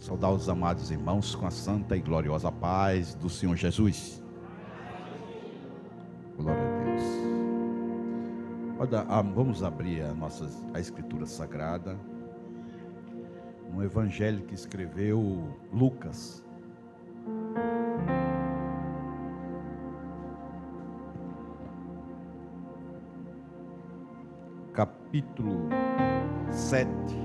Saudar os amados irmãos com a santa e gloriosa paz do Senhor Jesus. Glória a Deus. Vamos abrir a Escritura Sagrada no Evangelho que escreveu Lucas. Capítulo 7.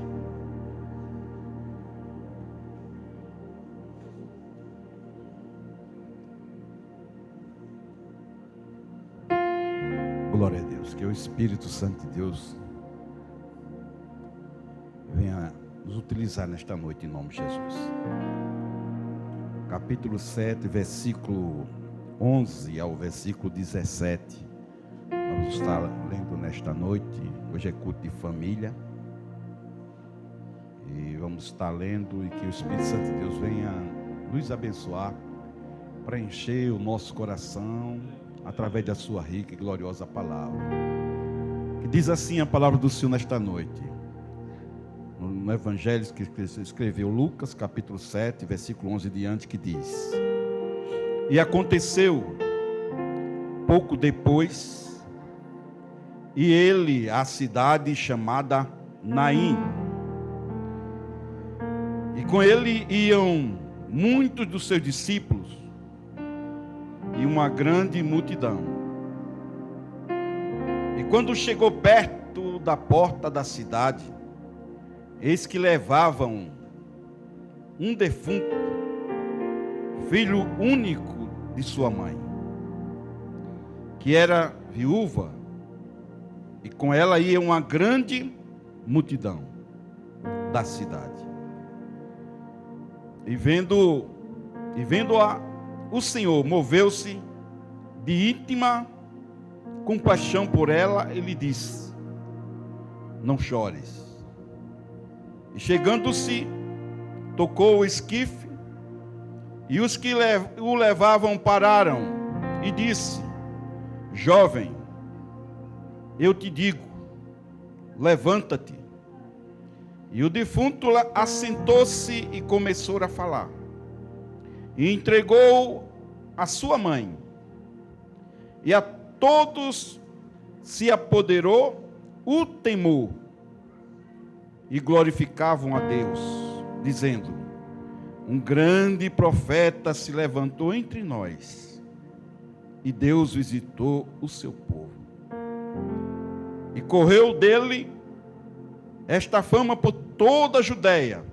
Glória a Deus, que o Espírito Santo de Deus venha nos utilizar nesta noite em nome de Jesus. Capítulo 7, versículo 11 ao versículo 17. Vamos estar lendo nesta noite. Hoje é culto de família. E vamos estar lendo e que o Espírito Santo de Deus venha nos abençoar, preencher o nosso coração através da sua rica e gloriosa palavra. Que diz assim a palavra do Senhor nesta noite. No Evangelho que escreveu Lucas, capítulo 7, versículo 11 diante, que diz: E aconteceu, pouco depois, e ele à cidade chamada Naim. E com ele iam muitos dos seus discípulos e uma grande multidão. E quando chegou perto da porta da cidade, eis que levavam um defunto, filho único de sua mãe, que era viúva, e com ela ia uma grande multidão da cidade. E vendo-a, o Senhor moveu-se de íntima compaixão por ela e lhe disse: Não chores. E chegando-se, tocou o esquife, e os que o levavam pararam, e disse: Jovem, eu te digo, levanta-te. E o defunto assentou-se e começou a falar. E entregou a sua mãe. E a todos se apoderou o temor. E glorificavam a Deus, dizendo: Um grande profeta se levantou entre nós. E Deus visitou o seu povo. E correu dele esta fama por toda a Judéia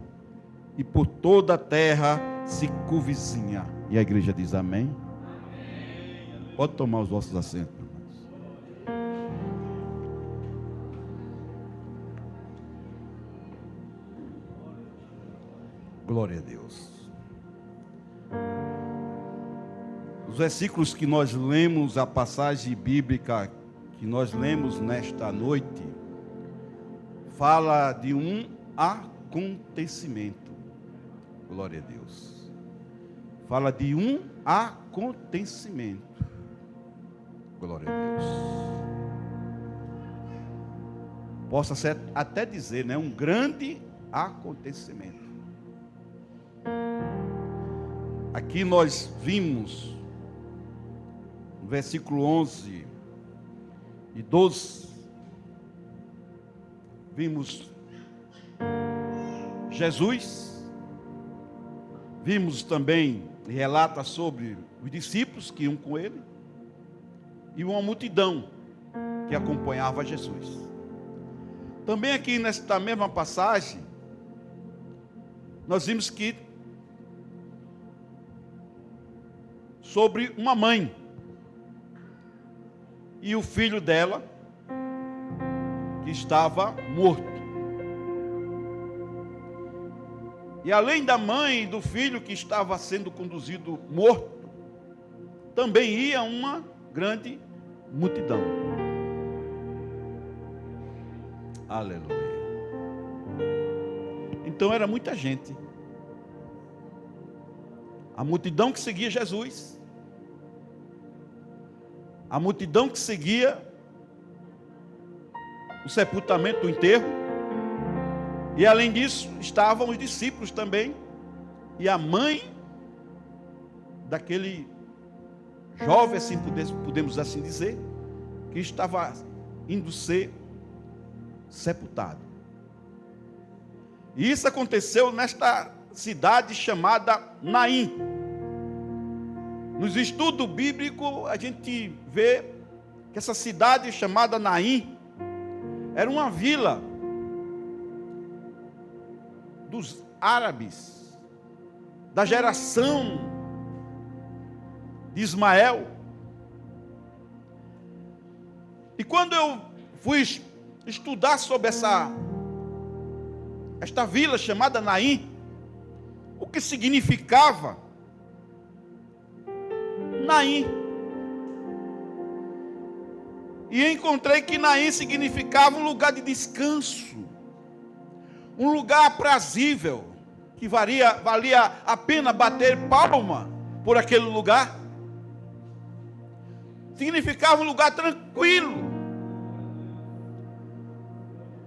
e por toda a terra circunvizinha. E a igreja diz amém? Amém. Pode tomar os vossos assentos, irmãos. Glória a Deus. Os versículos que nós lemos, a passagem bíblica que nós lemos nesta noite, fala de um acontecimento. Glória a Deus. Fala de um acontecimento. Glória a Deus. Possa ser até dizer, né? Um grande acontecimento. Aqui nós vimos, no versículo 11 e 12, vimos Jesus, vimos também, relata sobre os discípulos que iam com ele, e uma multidão que acompanhava Jesus. Também aqui nesta mesma passagem, nós vimos que sobre uma mãe e o filho dela que estava morto. E além da mãe e do filho que estava sendo conduzido morto, também ia uma grande multidão. Aleluia. Então era muita gente. A multidão que seguia Jesus. A multidão que seguia o sepultamento, o enterro. E além disso, estavam os discípulos também, e a mãe daquele jovem, assim podemos assim dizer, que estava indo ser sepultado. E isso aconteceu nesta cidade chamada Naim. Nos estudos bíblicos a gente vê que essa cidade chamada Naim era uma vila dos árabes, da geração de Ismael. E quando eu fui estudar sobre esta vila chamada Naim, o que significava Naim, e encontrei que Naim significava um lugar de descanso, um lugar aprazível, que valia a pena bater palma por aquele lugar. Significava um lugar tranquilo.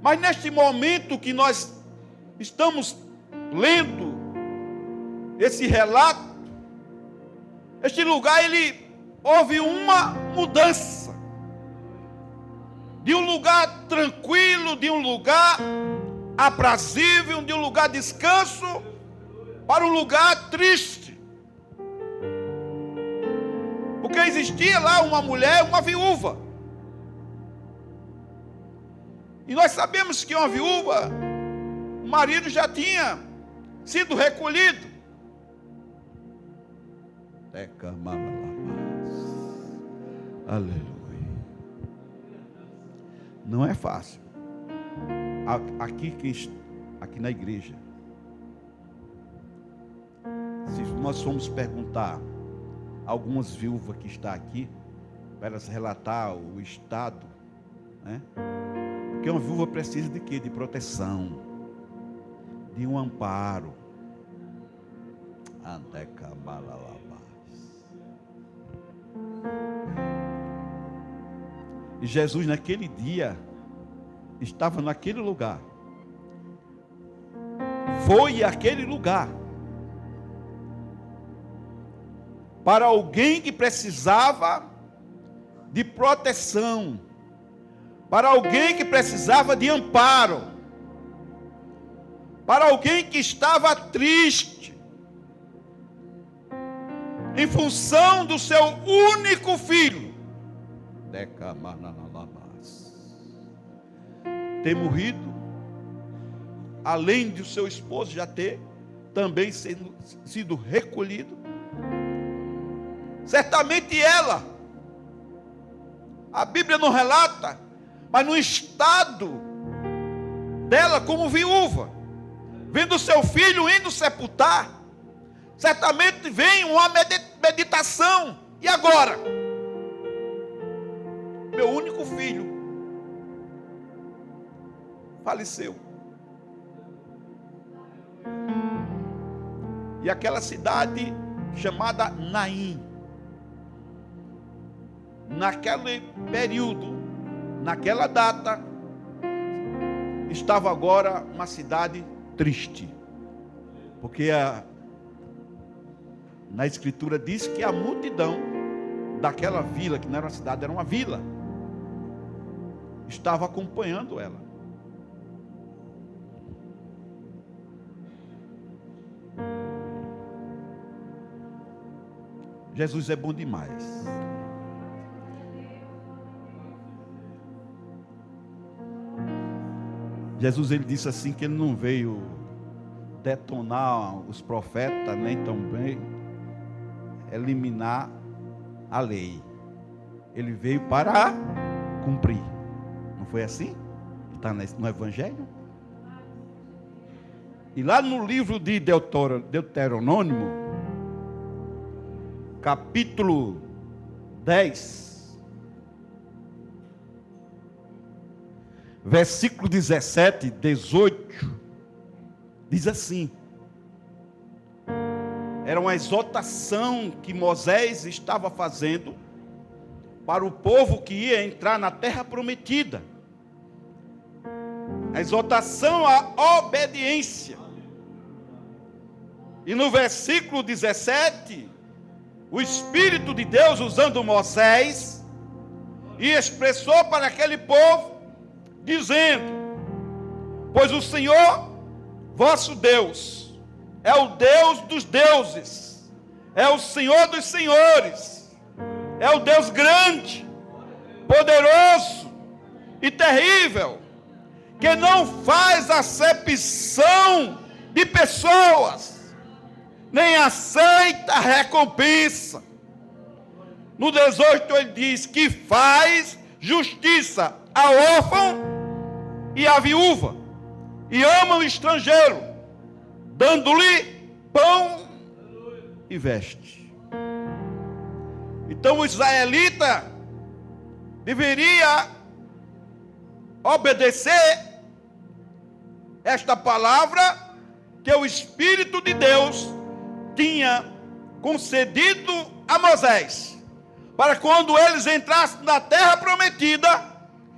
Mas neste momento que nós estamos lendo esse relato, este lugar, houve uma mudança. De um lugar tranquilo, de um lugar aprazível, de um lugar de descanso, para um lugar triste. Porque existia lá uma mulher, uma viúva. E nós sabemos que uma viúva, o marido já tinha sido recolhido. Aleluia. Não é fácil. Aqui na igreja, se nós formos perguntar a algumas viúvas que estão aqui, para elas relatar o estado, né? Porque uma viúva precisa de quê? De proteção, de um amparo. E Jesus naquele dia estava naquele lugar. Foi àquele lugar para alguém que precisava de proteção, para alguém que precisava de amparo, para alguém que estava triste, em função do seu único filho ter morrido, além de o seu esposo já ter também sido recolhido. Certamente ela, a Bíblia não relata, mas no estado dela como viúva, vendo seu filho indo sepultar, certamente vem uma meditação. E agora? Meu único filho faleceu. E aquela cidade chamada Naim, naquele período, naquela data, estava agora uma cidade triste, porque na escritura diz que a multidão daquela vila, que não era uma cidade, era uma vila, estava acompanhando ela. Jesus é bom demais. Jesus, ele disse assim, que ele não veio detonar os profetas, nem também eliminar a lei. Ele veio para cumprir. Não foi assim? Está no Evangelho? E lá no livro de Deuteronômio, capítulo 10, versículo 17, 18, diz assim: era uma exortação que Moisés estava fazendo para o povo que ia entrar na terra prometida. A exortação à obediência. E no versículo 17, o Espírito de Deus, usando Moisés, e expressou para aquele povo, dizendo: pois o Senhor, vosso Deus, é o Deus dos deuses, é o Senhor dos senhores, é o Deus grande, poderoso e terrível, que não faz acepção de pessoas, nem aceita recompensa. No 18 ele diz que faz justiça ao órfão e à viúva, e ama o estrangeiro, dando-lhe pão e veste. Então o israelita deveria obedecer esta palavra que o Espírito de Deus tinha concedido a Moisés, para quando eles entrassem na terra prometida,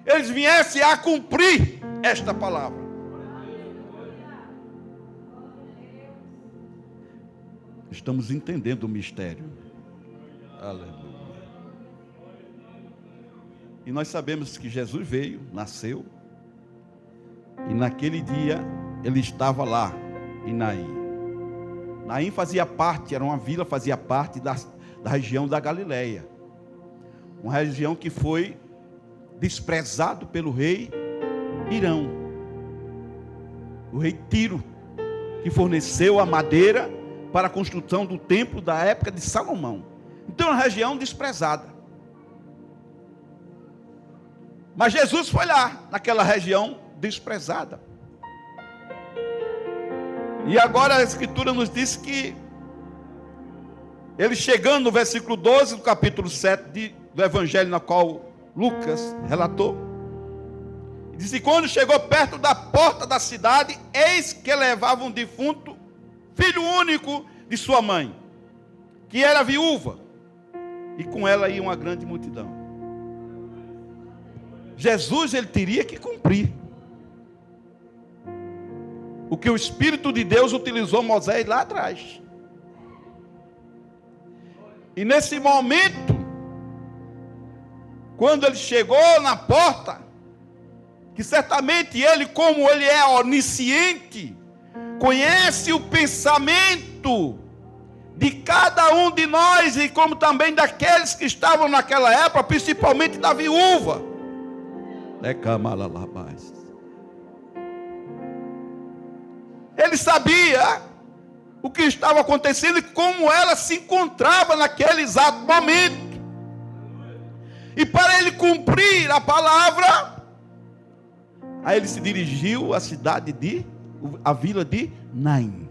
eles viessem a cumprir esta palavra. Estamos entendendo o mistério. Aleluia. E nós sabemos que Jesus veio, nasceu, e naquele dia ele estava lá em Naim. Naim fazia parte, era uma vila, fazia parte da região da Galileia. Uma região que foi desprezado pelo rei Irão. O rei Tiro, que forneceu a madeira para a construção do templo da época de Salomão. Então é uma região desprezada. Mas Jesus foi lá, naquela região desprezada. E agora a Escritura nos diz que ele, chegando no versículo 12 do capítulo 7 do Evangelho, na qual Lucas relatou, diz que quando chegou perto da porta da cidade, eis que levava um defunto, filho único de sua mãe, que era viúva, e com ela ia uma grande multidão. Jesus, ele teria que cumprir o que o Espírito de Deus utilizou Moisés lá atrás. E nesse momento, quando ele chegou na porta, que certamente ele, como ele é onisciente, conhece o pensamento de cada um de nós, e como também daqueles que estavam naquela época, principalmente da viúva. Ele sabia o que estava acontecendo e como ela se encontrava naquele exato momento. E para ele cumprir a palavra, aí ele se dirigiu à à vila de Naim.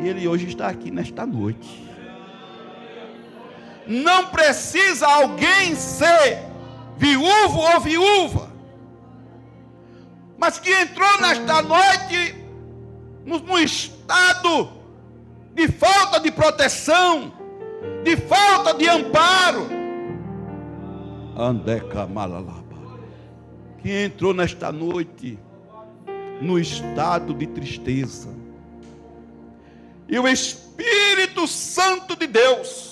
E ele hoje está aqui nesta noite. Não precisa alguém ser viúvo ou viúva, mas que entrou nesta noite num estado de falta de proteção, de falta de amparo. Que entrou nesta noite no estado de tristeza. E o Espírito Santo de Deus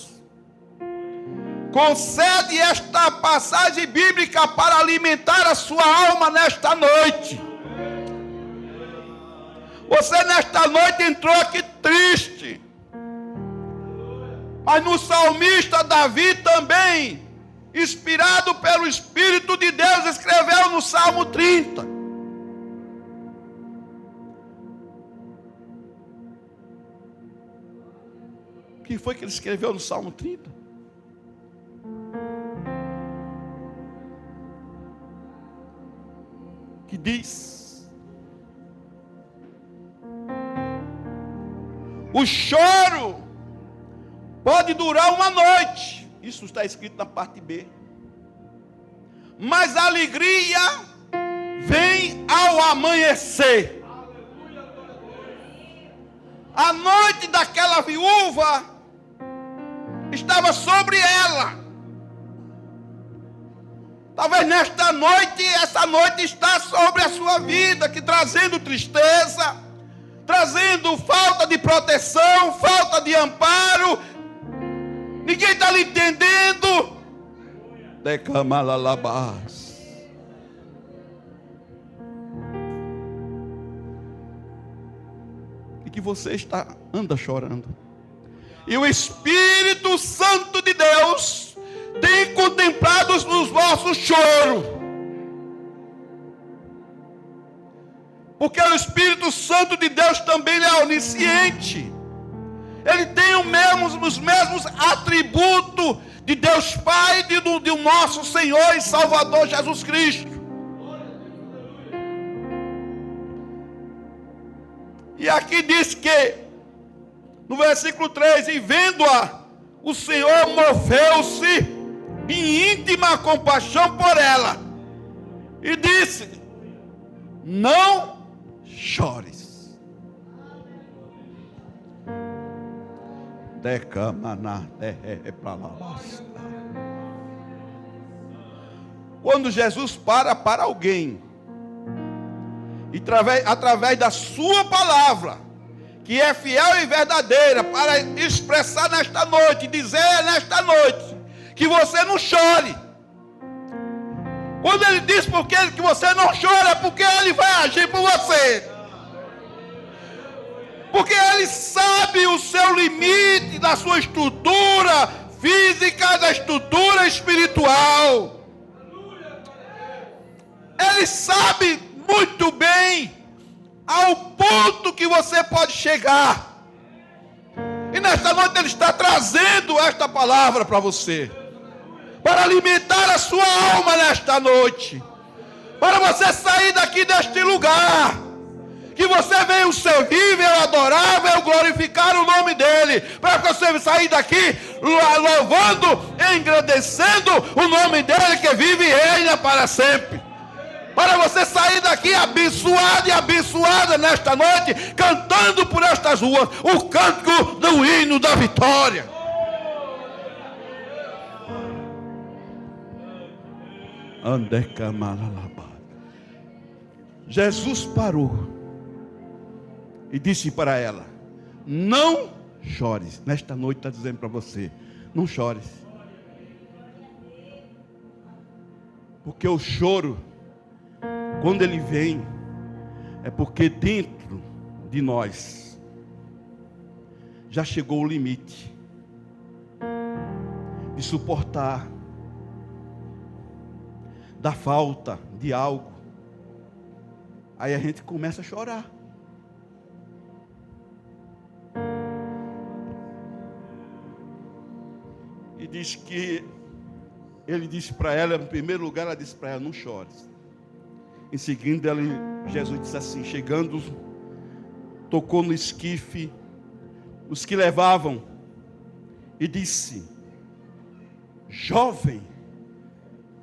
concede esta passagem bíblica para alimentar a sua alma nesta noite. Você nesta noite entrou aqui triste, mas no salmista Davi também, inspirado pelo Espírito de Deus, escreveu no Salmo 30. O que foi que ele escreveu no Salmo 30? Que diz: o choro pode durar uma noite. Isso está escrito na parte B. Mas a alegria vem ao amanhecer. A noite daquela viúva estava sobre ela. Talvez nesta noite, essa noite está sobre a sua vida, que trazendo tristeza, falta de proteção, falta de amparo. Ninguém está lhe entendendo. Decamalalabás. E que você anda chorando. E o Espírito Santo de Deus tem contemplado os vossos choros. Porque o Espírito Santo de Deus também é onisciente. Ele tem os mesmos atributos de Deus Pai e do nosso Senhor e Salvador Jesus Cristo. E aqui diz que, no versículo 3, e vendo-a, o Senhor moveu-se de íntima compaixão por ela, e disse: não chores. Quando Jesus para alguém, e através da sua palavra, que é fiel e verdadeira, para expressar nesta noite, dizer nesta noite, que você não chore. Quando ele diz que você não chora, é porque ele vai agir por você. Porque ele sabe o seu limite da sua estrutura física, da estrutura espiritual. Ele sabe muito bem ao ponto que você pode chegar. E nesta noite ele está trazendo esta palavra para você, para alimentar a sua alma nesta noite, para você sair daqui deste lugar, que você venha servir, venha adorar, venha glorificar o nome dele, para que você sair daqui louvando, engrandecendo o nome dele que vive e reina para sempre. Para você sair daqui abençoado e abençoada nesta noite, cantando por estas ruas o cântico do hino da vitória. Jesus parou e disse para ela: não chores. Nesta noite está dizendo para você: não chores. Porque o choro, quando ele vem, é porque dentro de nós já chegou o limite de suportar da falta de algo. Aí a gente começa a chorar. E diz que ele disse para ela, em primeiro lugar, ela disse para ela: não chores. Em seguida, Jesus disse assim, chegando, tocou no esquife, os que levavam, e disse: jovem,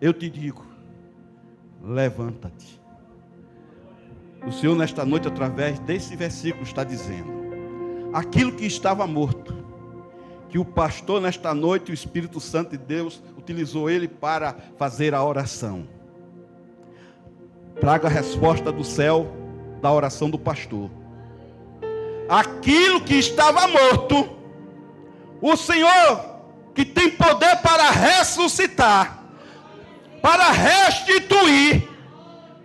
eu te digo, levanta-te. O Senhor nesta noite, através desse versículo, está dizendo: aquilo que estava morto, que o pastor nesta noite, o Espírito Santo de Deus, utilizou ele para fazer a oração. Traga a resposta do céu da oração do pastor. Aquilo que estava morto, o Senhor, que tem poder para ressuscitar, para restituir,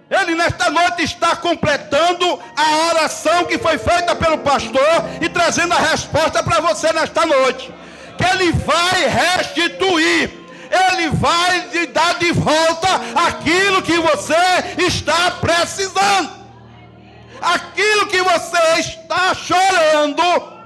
ele nesta noite está completando a oração que foi feita pelo pastor e trazendo a resposta para você nesta noite. Que ele vai restituir, ele vai lhe dar de volta aquilo que você está precisando, aquilo que você está chorando,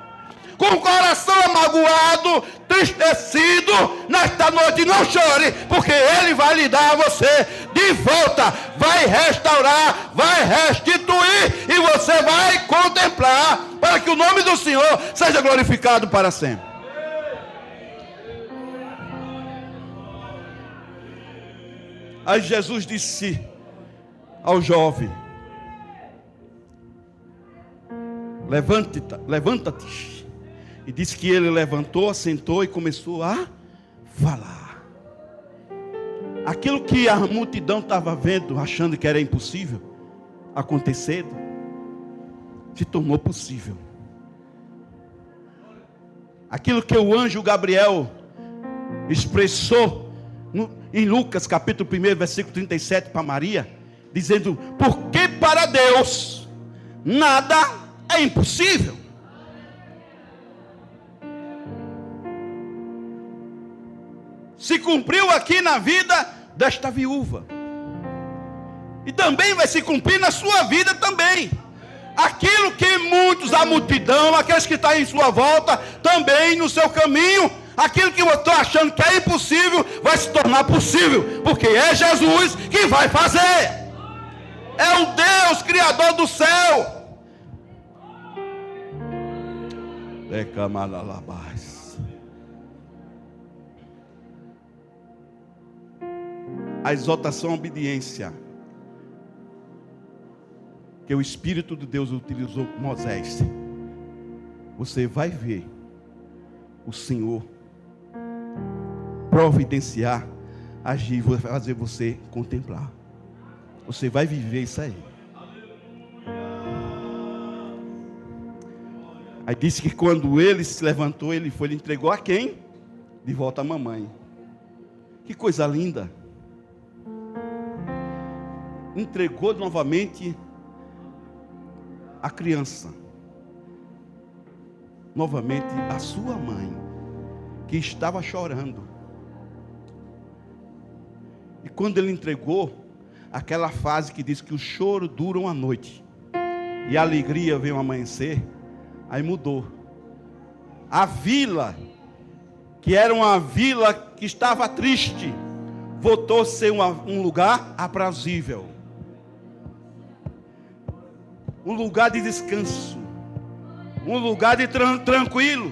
com o coração amagoado, entristecido. Nesta noite não chore, porque ele vai lhe dar a você de volta, vai restaurar, vai restituir, e você vai contemplar, para que o nome do Senhor seja glorificado para sempre. Aí Jesus disse ao jovem: levanta-te. E disse que ele levantou, assentou e começou a falar. Aquilo que a multidão estava vendo, achando que era impossível acontecer, se tornou possível. aquilo que o anjo Gabriel expressou em Lucas capítulo 1, versículo 37 para Maria, dizendo: porque para Deus nada é impossível. Se cumpriu aqui na vida desta viúva, e também vai se cumprir na sua vida também. Aquilo que muitos, a multidão, aqueles que estão em sua volta, também no seu caminho, aquilo que eu estou achando que é impossível, vai se tornar possível, porque é Jesus que vai fazer. É o Deus Criador do céu. A exortação à obediência que o Espírito de Deus utilizou com Moisés, você vai ver o Senhor providenciar, agir, vai fazer você contemplar. Você vai viver isso aí. Aí disse que quando ele se levantou, ele entregou a quem? De volta à mamãe. Que coisa linda. Entregou novamente a criança, novamente a sua mãe, que estava chorando. E quando ele entregou, aquela fase que diz que o choro dura uma noite e a alegria vem ao amanhecer, aí mudou. A vila, que era uma vila que estava triste, voltou a ser um lugar aprazível, um lugar de descanso, um lugar de tranquilo.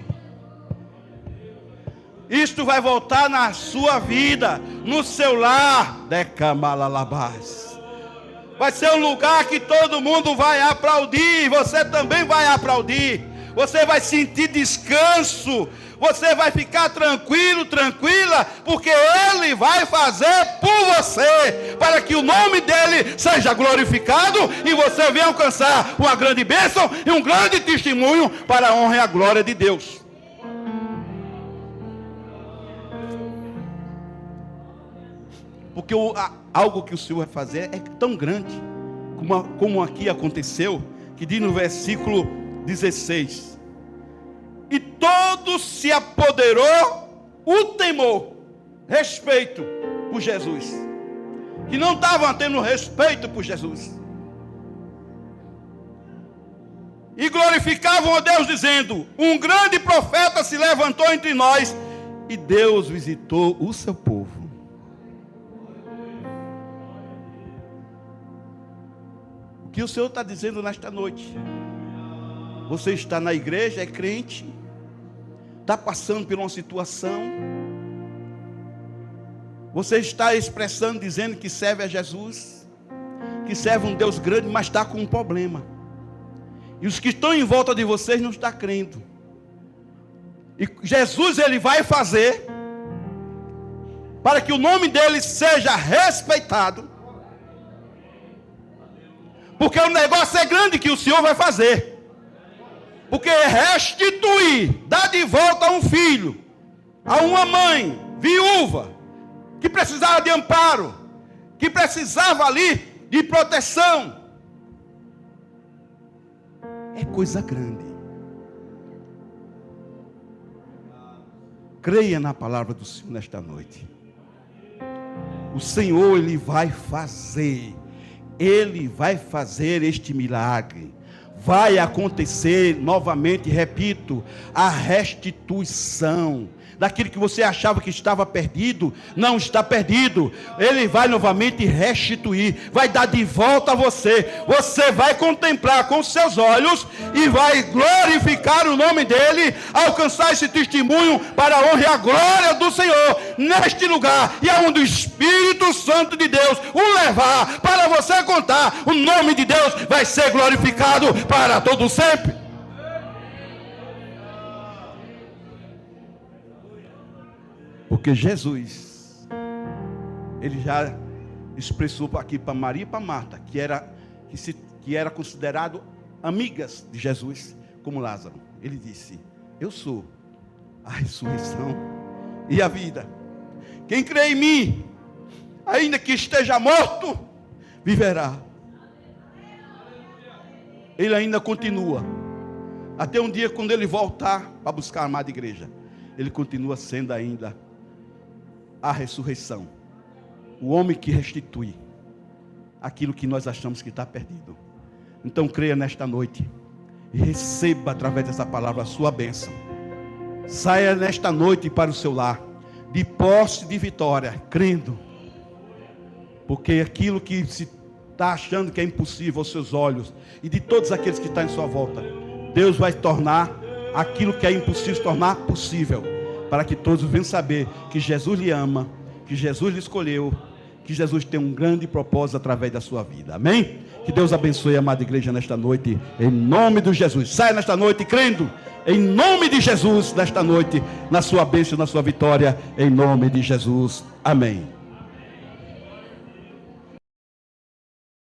Isto vai voltar na sua vida, no seu lar. Vai ser um lugar que todo mundo vai aplaudir, você também vai aplaudir. Você vai sentir descanso, você vai ficar tranquilo, tranquila, porque Ele vai fazer por você, para que o nome dEle seja glorificado e você venha alcançar uma grande bênção e um grande testemunho para a honra e a glória de Deus. Porque algo que o Senhor vai fazer é tão grande, como aqui aconteceu, que diz no versículo 16: e todos se apoderou o temor, respeito por Jesus, que não estavam tendo respeito por Jesus, e glorificavam a Deus dizendo: um grande profeta se levantou entre nós, e Deus visitou o seu povo. O que o Senhor está dizendo nesta noite? Você está na igreja, é crente, está passando por uma situação, você está expressando, dizendo que serve a Jesus, que serve um Deus grande, mas está com um problema, e os que estão em volta de vocês não estão crendo, e Jesus Ele vai fazer, para que o nome dEle seja respeitado, porque o negócio é grande que o Senhor vai fazer. Porque restituir, dar de volta a um filho, a uma mãe viúva, que precisava de amparo, que precisava ali de proteção, é coisa grande. Creia na palavra do Senhor nesta noite. O Senhor, Ele vai fazer. Ele vai fazer este milagre. Vai acontecer novamente, repito, a restituição daquilo que você achava que estava perdido. Não está perdido. Ele vai novamente restituir, vai dar de volta a você. Você vai contemplar com seus olhos e vai glorificar o nome dele, alcançar esse testemunho para a honra e a glória do Senhor neste lugar, e aonde o Espírito Santo de Deus o levar para você contar, o nome de Deus vai ser glorificado para todo sempre. Porque Jesus, Ele já expressou aqui para Maria e para Marta, que era considerado amigas de Jesus, como Lázaro. Ele disse: eu sou a ressurreição e a vida. Quem crê em mim, ainda que esteja morto, viverá. Ele ainda continua. Até um dia, quando ele voltar para buscar a amada igreja, ele continua sendo ainda a ressurreição. O homem que restitui aquilo que nós achamos que está perdido. Então creia nesta noite e receba através dessa palavra a sua bênção. Saia nesta noite para o seu lar, de posse de vitória, crendo. Porque aquilo que se está achando que é impossível aos seus olhos, e de todos aqueles que estão em sua volta, Deus vai tornar aquilo que é impossível se tornar possível, para que todos venham saber que Jesus lhe ama, que Jesus lhe escolheu, que Jesus tem um grande propósito através da sua vida. Amém? Que Deus abençoe a amada igreja nesta noite, em nome de Jesus. Saia nesta noite crendo, em nome de Jesus, nesta noite, na sua bênção, na sua vitória, em nome de Jesus. Amém.